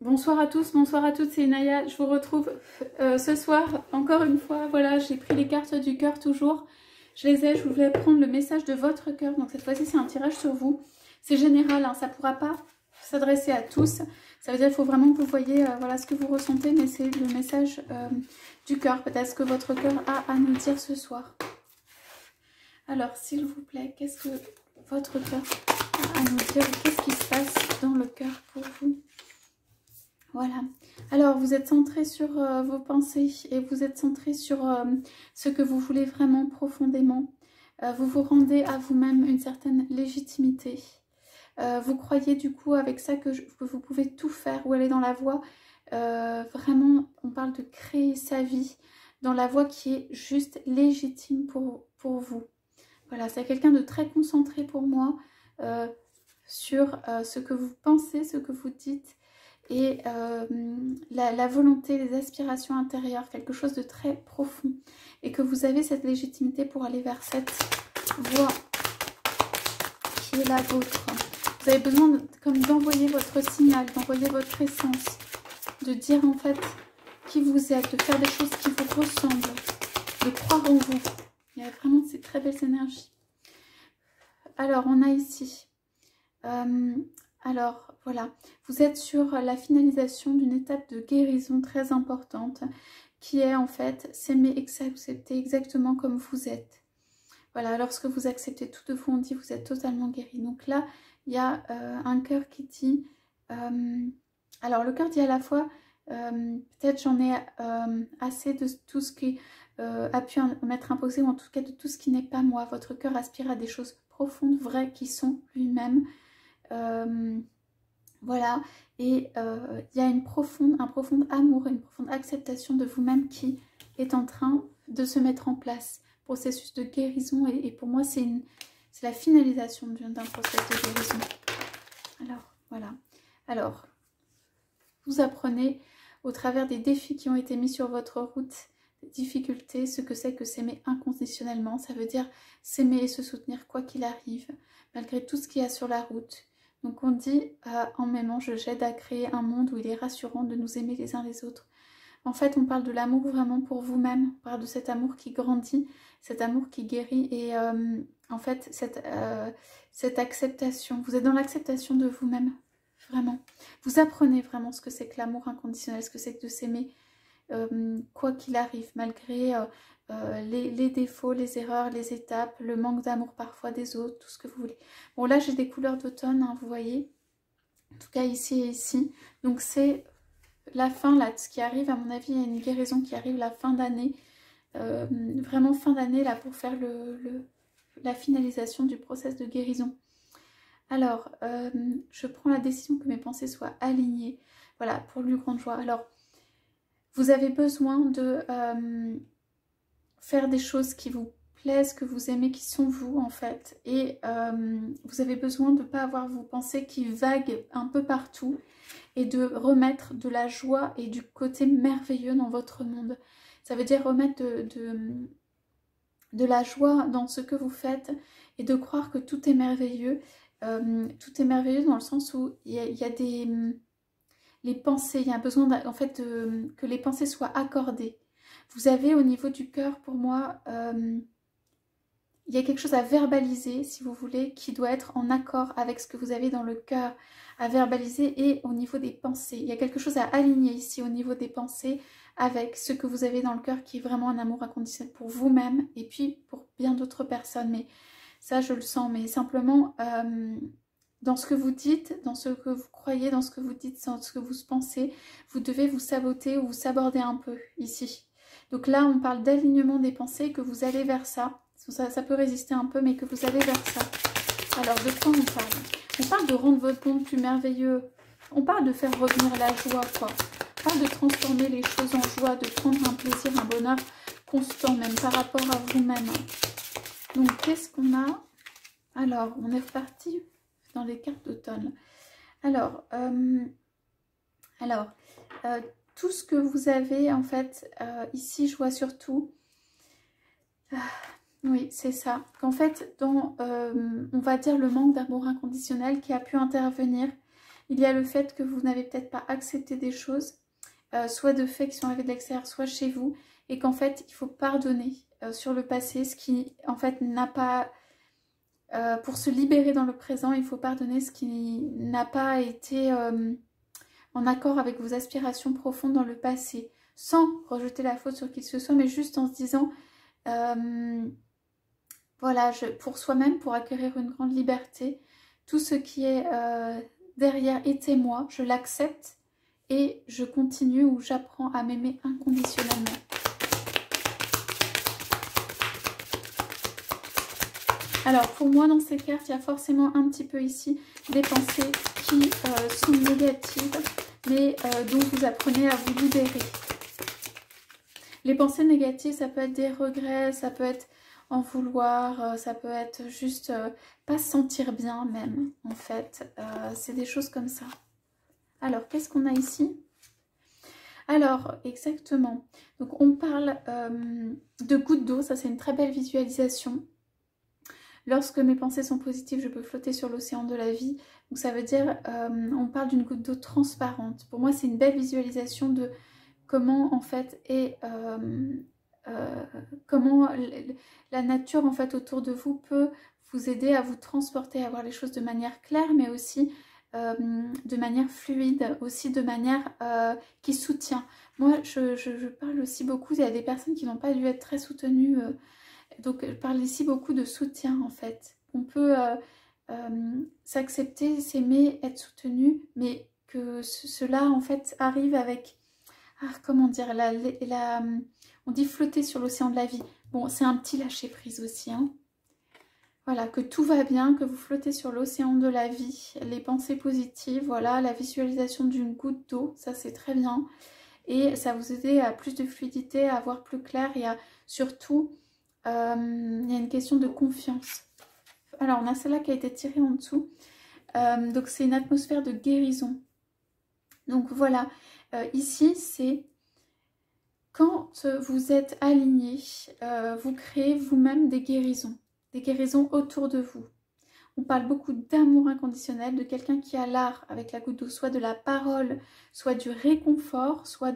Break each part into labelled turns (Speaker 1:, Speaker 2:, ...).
Speaker 1: Bonsoir à tous, bonsoir à toutes, c'est Naya. Je vous retrouve ce soir, encore une fois. Voilà, j'ai pris les cartes du cœur toujours. Je les ai, je voulais prendre le message de votre cœur. Donc cette fois-ci, c'est un tirage sur vous. C'est général, hein, ça ne pourra pas s'adresser à tous. Ça veut dire qu'il faut vraiment que vous voyez voilà, ce que vous ressentez, mais c'est le message du cœur. Peut-être ce que votre cœur a à nous dire ce soir. Alors, s'il vous plaît, qu'est-ce que votre cœur a à nous dire? Qu'est-ce qui se passe dans le cœur pour vous? Voilà. Alors, vous êtes centré sur vos pensées et vous êtes centré sur ce que vous voulez vraiment profondément. Vous vous rendez à vous-même une certaine légitimité. Vous croyez du coup avec ça que vous pouvez tout faire ou aller dans la voie. Vraiment, on parle de créer sa vie dans la voie qui est juste légitime pour vous. Voilà, c'est quelqu'un de très concentré pour moi sur ce que vous pensez, ce que vous dites. Et la volonté, les aspirations intérieures, quelque chose de très profond. Et que vous avez cette légitimité pour aller vers cette voie qui est la vôtre. Vous avez besoin comme d'envoyer votre signal, d'envoyer votre essence, de dire en fait qui vous êtes, de faire des choses qui vous ressemblent, de croire en vous. Il y a vraiment ces très belles énergies. Alors, on a ici... alors, voilà, vous êtes sur la finalisation d'une étape de guérison très importante qui est en fait s'aimer et s'accepter exactement comme vous êtes. Voilà, lorsque vous acceptez tout de vous, on dit vous êtes totalement guéri. Donc là, il y a un cœur qui dit... alors, le cœur dit à la fois, peut-être j'en ai assez de tout ce qui a pu m'être imposé, ou en tout cas de tout ce qui n'est pas moi. Votre cœur aspire à des choses profondes, vraies, qui sont lui-même. Voilà, et il y a un profond amour, une profonde acceptation de vous-même qui est en train de se mettre en place. Processus de guérison, et pour moi c'est la finalisation d'un processus de guérison. Alors, voilà. Alors, vous apprenez au travers des défis qui ont été mis sur votre route, des difficultés, ce que c'est que s'aimer inconditionnellement. Ça veut dire s'aimer et se soutenir quoi qu'il arrive, malgré tout ce qu'il y a sur la route. Donc on dit, en m'aimant, j'aide à créer un monde où il est rassurant de nous aimer les uns les autres. En fait, on parle de l'amour vraiment pour vous-même. On parle de cet amour qui grandit, cet amour qui guérit. Et en fait, cette acceptation, vous êtes dans l'acceptation de vous-même, vraiment. Vous apprenez vraiment ce que c'est que l'amour inconditionnel, ce que c'est que de s'aimer quoi qu'il arrive, malgré les défauts, les erreurs, les étapes, le manque d'amour parfois des autres, tout ce que vous voulez. Bon, là, j'ai des couleurs d'automne, hein, vous voyez. En tout cas, ici et ici. Donc, c'est la fin, là, de ce qui arrive. À mon avis, il y a une guérison qui arrive la fin d'année. Vraiment fin d'année, là, pour faire la finalisation du process de guérison. Alors, je prends la décision que mes pensées soient alignées. Voilà, pour une grande joie. Alors, vous avez besoin de faire des choses qui vous plaisent, que vous aimez, qui sont vous en fait. Et vous avez besoin de ne pas avoir vos pensées qui vaguent un peu partout et de remettre de la joie et du côté merveilleux dans votre monde. Ça veut dire remettre de la joie dans ce que vous faites et de croire que tout est merveilleux. Tout est merveilleux dans le sens où il y a des... les pensées, il y a besoin en fait que les pensées soient accordées. Vous avez au niveau du cœur, pour moi, il y a quelque chose à verbaliser, si vous voulez, qui doit être en accord avec ce que vous avez dans le cœur à verbaliser et au niveau des pensées. Il y a quelque chose à aligner ici au niveau des pensées avec ce que vous avez dans le cœur qui est vraiment un amour inconditionnel pour vous-même et puis pour bien d'autres personnes. Mais ça, je le sens. Mais simplement... dans ce que vous dites, dans ce que vous croyez, dans ce que vous dites, dans ce que vous pensez, vous devez vous saboter ou vous saborder un peu ici. Donc là, on parle d'alignement des pensées, que vous allez vers ça. Ça peut résister un peu, mais que vous allez vers ça. Alors, de quoi on parle? On parle de rendre votre monde plus merveilleux. On parle de faire revenir la joie, quoi. On parle de transformer les choses en joie, de prendre un plaisir, un bonheur constant, même par rapport à vous-même. Donc, qu'est-ce qu'on a? Alors, on est reparti dans les cartes d'automne. Alors, tout ce que vous avez, en fait, ici, je vois surtout... oui, c'est ça. Qu'en fait, dans, on va dire, le manque d'amour inconditionnel qui a pu intervenir, Il y a le fait que vous n'avez peut-être pas accepté des choses, soit de faits qui sont arrivés de l'extérieur, soit chez vous, et qu'en fait, il faut pardonner sur le passé, ce qui en fait n'a pas... pour se libérer dans le présent, il faut pardonner ce qui n'a pas été en accord avec vos aspirations profondes dans le passé, sans rejeter la faute sur qui que ce soit, mais juste en se disant, voilà, pour soi-même, pour acquérir une grande liberté, tout ce qui est derrière était moi, je l'accepte et je continue ou j'apprends à m'aimer inconditionnellement. Alors pour moi dans ces cartes, il y a forcément un petit peu ici des pensées qui sont négatives, mais dont vous apprenez à vous libérer. Les pensées négatives, ça peut être des regrets, ça peut être en vouloir, ça peut être juste pas se sentir bien même, en fait. C'est des choses comme ça. Alors, qu'est-ce qu'on a ici? Alors, exactement. Donc, on parle de gouttes d'eau, ça c'est une très belle visualisation. Lorsque mes pensées sont positives, je peux flotter sur l'océan de la vie. Donc ça veut dire, on parle d'une goutte d'eau transparente. Pour moi, c'est une belle visualisation de comment en fait est... comment la nature en fait autour de vous peut vous aider à vous transporter, à voir les choses de manière claire, mais aussi de manière fluide, aussi de manière qui soutient. Moi, je parle aussi beaucoup, il y a des personnes qui n'ont pas dû être très soutenues, donc je parle ici beaucoup de soutien en fait. On peut s'accepter, s'aimer, être soutenu, mais que cela en fait arrive avec, comment dire, on dit flotter sur l'océan de la vie. Bon, c'est un petit lâcher prise aussi, hein. Voilà, que tout va bien, que vous flottez sur l'océan de la vie, les pensées positives, voilà, la visualisation d'une goutte d'eau, ça c'est très bien. Et ça vous aide à plus de fluidité, à voir plus clair et à surtout, il y a une question de confiance. Alors, on a celle-là qui a été tirée en dessous. Donc, c'est une atmosphère de guérison. Donc, voilà. Ici, c'est quand vous êtes aligné, vous créez vous-même des guérisons autour de vous. On parle beaucoup d'amour inconditionnel, de quelqu'un qui a l'art avec la goutte d'eau, soit de la parole, soit du réconfort, soit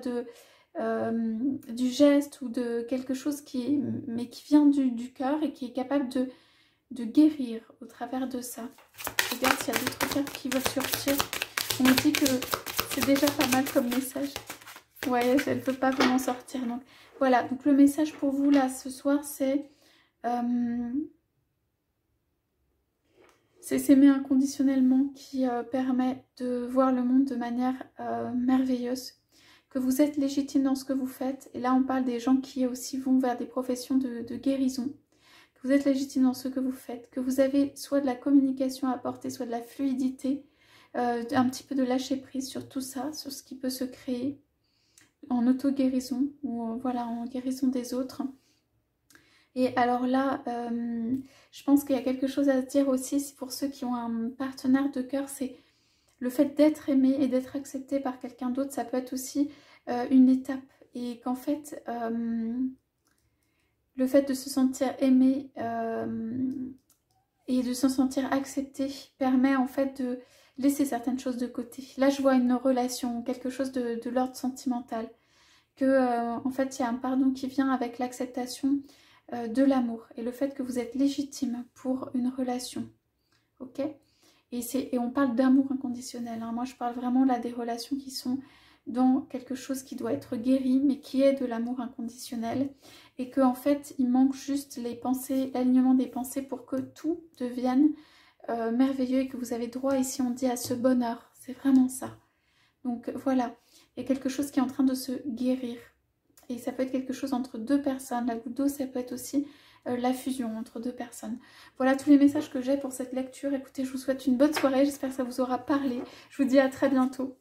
Speaker 1: du geste ou de quelque chose qui vient du cœur et qui est capable de guérir au travers de ça. Je regarde s'il y a d'autres cartes qui vont sortir. On me dit que c'est déjà pas mal comme message. Ouais, elle ne peut pas vraiment sortir. Donc voilà, donc le message pour vous là ce soir, c'est s'aimer inconditionnellement qui permet de voir le monde de manière merveilleuse. Que vous êtes légitime dans ce que vous faites. Et là, on parle des gens qui aussi vont vers des professions de guérison. Que vous êtes légitime dans ce que vous faites. Que vous avez soit de la communication à apporter, soit de la fluidité. Un petit peu de lâcher prise sur tout ça, sur ce qui peut se créer en auto-guérison ou voilà, en guérison des autres. Et alors là, je pense qu'il y a quelque chose à se dire aussi, c'est pour ceux qui ont un partenaire de cœur, c'est le fait d'être aimé et d'être accepté par quelqu'un d'autre, ça peut être aussi une étape. Et qu'en fait, le fait de se sentir aimé et de se sentir accepté permet en fait de laisser certaines choses de côté. Là, je vois une relation, quelque chose de l'ordre sentimental. Que en fait, il y a un pardon qui vient avec l'acceptation de l'amour et le fait que vous êtes légitime pour une relation. Ok ? Et on parle d'amour inconditionnel. Hein. Moi, je parle vraiment là des relations qui sont dans quelque chose qui doit être guéri, mais qui est de l'amour inconditionnel. Et qu'en fait, il manque juste les pensées, l'alignement des pensées pour que tout devienne merveilleux et que vous avez droit, ici on dit, à ce bonheur. C'est vraiment ça. Donc voilà, il y a quelque chose qui est en train de se guérir. Et ça peut être quelque chose entre deux personnes. La goutte d'eau, ça peut être aussi la fusion entre deux personnes. Voilà tous les messages que j'ai pour cette lecture. Écoutez, je vous souhaite une bonne soirée. J'espère que ça vous aura parlé. Je vous dis à très bientôt.